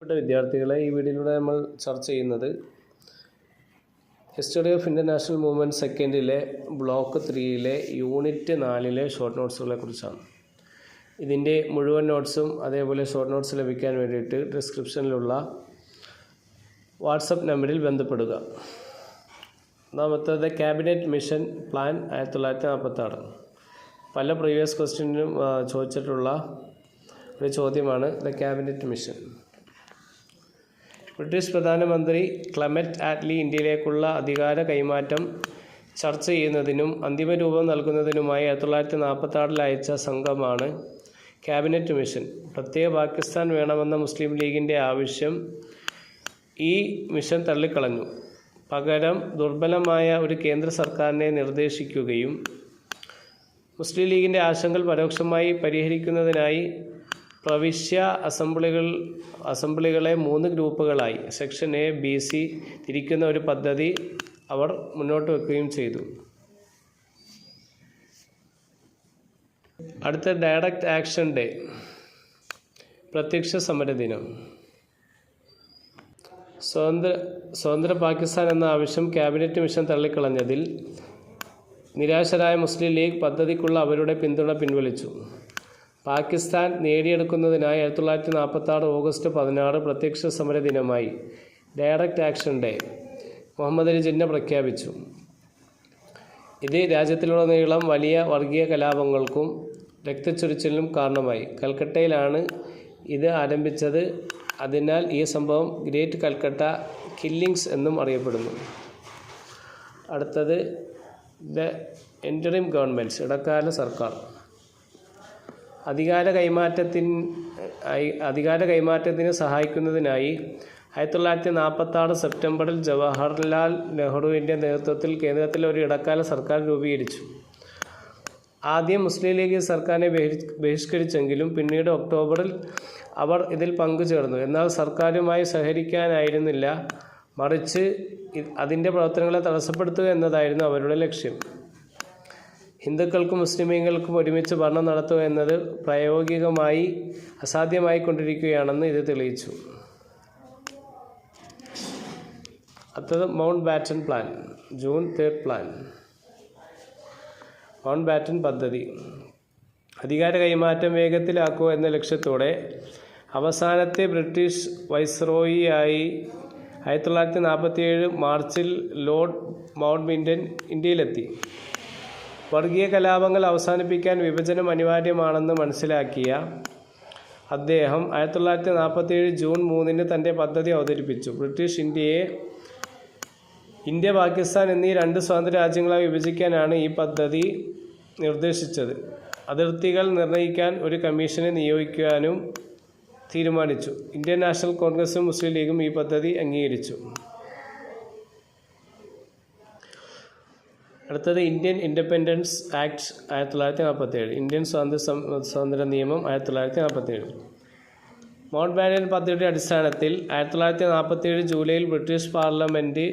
വിദ്യാർത്ഥികളെ, ഈ വീഡിയോയിലൂടെ നമ്മൾ ചർച്ച ചെയ്യുന്നത് ഹിസ്റ്ററി ഓഫ് ഇൻ്റർനാഷണൽ മൂവ്മെൻറ്റ് സെക്കൻഡിലെ ബ്ലോക്ക് 3-ലെ യൂണിറ്റ് 4-ലെ ഷോർട്ട് നോട്ട്സുകളെ കുറിച്ചാണ്. ഇതിൻ്റെ മുഴുവൻ നോട്ട്സും അതേപോലെ ഷോർട്ട് നോട്ട്സ് ലഭിക്കാൻ വേണ്ടിയിട്ട് ഡിസ്ക്രിപ്ഷനിലുള്ള വാട്സപ്പ് നമ്പറിൽ ബന്ധപ്പെടുക. ഒന്നാമത്തേത് ക്യാബിനറ്റ് മിഷൻ പ്ലാൻ 1946. പല പ്രീവിയസ് ക്വസ്റ്റ്യനും ചോദിച്ചിട്ടുള്ള ഒരു ചോദ്യമാണ് ദ ക്യാബിനറ്റ് മിഷൻ. ബ്രിട്ടീഷ് പ്രധാനമന്ത്രി ക്ലെമറ്റ് ആറ്റ്ലി ഇന്ത്യയിലേക്കുള്ള അധികാര കൈമാറ്റം ചർച്ച ചെയ്യുന്നതിനും അന്തിമ രൂപം നൽകുന്നതിനുമായി 1946 അയച്ച സംഘമാണ് ക്യാബിനറ്റ് മിഷൻ. പ്രത്യേക പാകിസ്ഥാൻ വേണമെന്ന മുസ്ലിം ലീഗിൻ്റെ ആവശ്യം ഈ മിഷൻ തള്ളിക്കളഞ്ഞു. പകരം ദുർബലമായ ഒരു കേന്ദ്ര സർക്കാരിനെ നിർദ്ദേശിക്കുകയും മുസ്ലിം ലീഗിൻ്റെ ആശങ്കകൾ പരോക്ഷമായി പരിഹരിക്കുന്നതിനായി പ്രവിശ്യ അസംബ്ലികളെ 3 ഗ്രൂപ്പുകളായി സെക്ഷൻ എ, ബി, സി തിരിക്കുന്ന ഒരു പദ്ധതി അവർ മുന്നോട്ട് വെക്കുകയും ചെയ്തു. അടുത്ത ഡയറക്റ്റ് ആക്ഷൻ ഡേ, പ്രത്യക്ഷ സമര ദിനം. സ്വതന്ത്ര പാകിസ്ഥാൻ എന്ന ആവശ്യം ക്യാബിനറ്റ് മിഷൻ തള്ളിക്കളഞ്ഞതിൽ നിരാശരായ മുസ്ലിം ലീഗ് പദ്ധതിക്കുള്ള അവരുടെ പിന്തുണ പിൻവലിച്ചു. പാകിസ്ഥാൻ നേടിയെടുക്കുന്നതിനായി 1946 ഓഗസ്റ്റ് 16 പ്രത്യക്ഷ സമര ദിനമായി direct action day Muhammad Ali Jinnah പ്രഖ്യാപിച്ചു. ഇത് രാജ്യത്തിലുടനീളം വലിയ വർഗീയ കലാപങ്ങൾക്കും രക്തച്ചൊരിച്ചിലിനും കാരണമായി. കൽക്കട്ടയിലാണ് ഇത് ആരംഭിച്ചത്. അതിനാൽ ഈ സംഭവം ഗ്രേറ്റ് കൽക്കട്ട കില്ലിങ്സ് എന്നും അറിയപ്പെടുന്നു. അടുത്തത് ദ എൻറ്ററിം ഗവൺമെൻറ്റ്സ്, ഇടക്കാല സർക്കാർ. അധികാര കൈമാറ്റത്തിന് സഹായിക്കുന്നതിനായി 1946 സെപ്റ്റംബറിൽ ജവഹർലാൽ നെഹ്റുവിൻ്റെ നേതൃത്വത്തിൽ കേന്ദ്രത്തിൽ ഒരു ഇടക്കാല സർക്കാർ രൂപീകരിച്ചു. ആദ്യം മുസ്ലിം ലീഗ് സർക്കാരിനെ ബഹിഷ്കരിച്ചെങ്കിലും പിന്നീട് ഒക്ടോബറിൽ അവർ ഇതിൽ പങ്കുചേർന്നു. എന്നാൽ സർക്കാരുമായി സഹകരിക്കാനായിരുന്നില്ല, മറിച്ച് അതിൻ്റെ പ്രവർത്തനങ്ങളെ തടസ്സപ്പെടുത്തുക എന്നതായിരുന്നു അവരുടെ ലക്ഷ്യം. ഹിന്ദുക്കൾക്കും മുസ്ലിമീങ്ങൾക്കും ഒരുമിച്ച് ഭരണം നടത്തുക എന്നത് പ്രായോഗികമായി അസാധ്യമായിക്കൊണ്ടിരിക്കുകയാണെന്ന് ഇത് തെളിയിച്ചു. അടുത്തത് mount batten plan, June 3 plan. Mount batten പദ്ധതി അധികാര കൈമാറ്റം വേഗത്തിലാക്കുക എന്ന ലക്ഷ്യത്തോടെ അവസാനത്തെ ബ്രിട്ടീഷ് വൈസ്രോയിയായി 1947 മാർച്ചിൽ ലോർഡ് മൗണ്ട്ബാറ്റൻ ഇന്ത്യയിലെത്തി. വർഗീയ കലാപങ്ങൾ അവസാനിപ്പിക്കാൻ വിഭജനം അനിവാര്യമാണെന്ന് മനസ്സിലാക്കിയ അദ്ദേഹം 1947 ജൂൺ 3 തൻ്റെ പദ്ധതി അവതരിപ്പിച്ചു. ബ്രിട്ടീഷ് ഇന്ത്യ പാകിസ്ഥാൻ എന്നീ 2 സ്വതന്ത്ര രാജ്യങ്ങളായി വിഭജിക്കാനാണ് ഈ പദ്ധതി നിർദ്ദേശിച്ചത്. അതിർത്തികൾ നിർണ്ണയിക്കാൻ ഒരു കമ്മീഷനെ നിയോഗിക്കാനും തീരുമാനിച്ചു. ഇന്ത്യൻ നാഷണൽ കോൺഗ്രസും മുസ്ലിം ലീഗും ഈ പദ്ധതി അംഗീകരിച്ചു. അടുത്തത് ഇന്ത്യൻ ഇൻഡിപെൻഡൻസ് ആക്ട് 1947, ഇന്ത്യൻ സ്വാതന്ത്ര്യ നിയമം 1947. മൗണ്ട് ബാറ്റൻ പദ്ധതിയുടെ അടിസ്ഥാനത്തിൽ 1947 ജൂലൈയിൽ ബ്രിട്ടീഷ് പാർലമെൻറ്റ്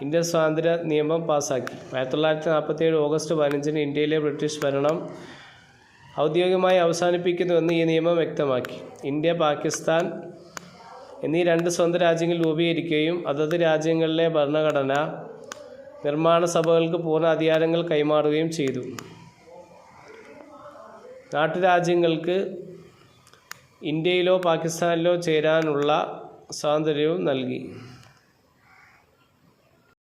ഇന്ത്യൻ സ്വാതന്ത്ര്യ നിയമം പാസാക്കി. 1947 ഓഗസ്റ്റ് 15 ഇന്ത്യയിലെ ബ്രിട്ടീഷ് ഭരണം ഔദ്യോഗികമായി അവസാനിപ്പിക്കുന്നുവെന്ന് ഈ നിയമം വ്യക്തമാക്കി. ഇന്ത്യ, പാകിസ്ഥാൻ എന്നീ 2 സ്വതന്ത്ര രാജ്യങ്ങൾ രൂപീകരിക്കുകയും അതത് രാജ്യങ്ങളിലെ ഭരണഘടന നിർമ്മാണ സഭകൾക്ക് പൂർണ്ണ അധികാരങ്ങൾ കൈമാറുകയും ചെയ്തു. നാട്ടുരാജ്യങ്ങൾക്ക് ഇന്ത്യയിലോ പാകിസ്ഥാനിലോ ചേരാനുള്ള സ്വാതന്ത്ര്യവും നൽകി.